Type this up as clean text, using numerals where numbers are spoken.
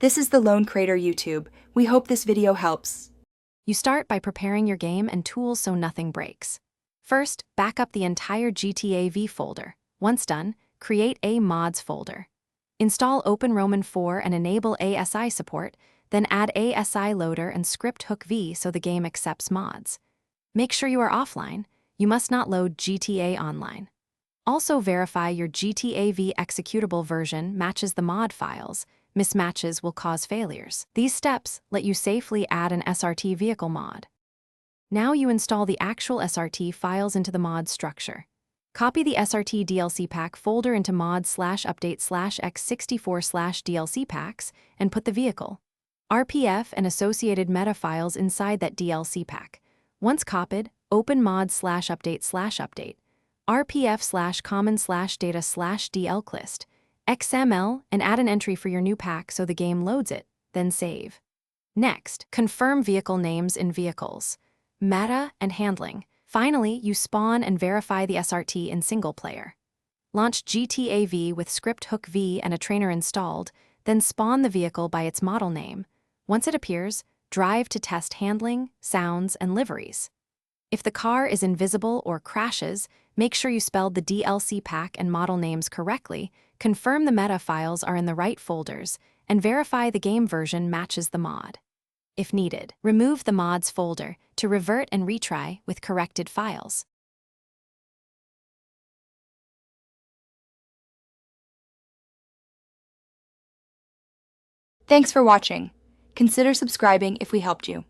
This is the Lone Crater YouTube. We hope this video helps. You start by preparing your game and tools so nothing breaks. First, back up the entire GTA V folder. Once done, create a mods folder. Install OpenRoman 4 and enable ASI support, then add ASI loader and script hook V so the game accepts mods. Make sure you are offline. You must not load GTA Online. Also verify your GTA V executable version matches the mod files. Mismatches will cause failures. These steps let you safely add an SRT vehicle mod. Now you install the actual SRT files into the mod structure. Copy the SRT DLC pack folder into mod/update/x64/DLC packs and put the vehicle, RPF, and associated meta files inside that DLC pack. Once copied, open mod/update/update, RPF/common/data/dlclist, XML, and add an entry for your new pack so the game loads it, then save. Next, confirm vehicle names in vehicles, meta, and handling. Finally, you spawn and verify the SRT in single player. Launch GTA V with script hook V and a trainer installed, then spawn the vehicle by its model name. Once it appears, drive to test handling, sounds, and liveries. If the car is invisible or crashes, make sure you spelled the DLC pack and model names correctly, confirm the meta files are in the right folders, and verify the game version matches the mod. If needed, remove the mods folder to revert and retry with corrected files. Thanks for watching. Consider subscribing if we helped you.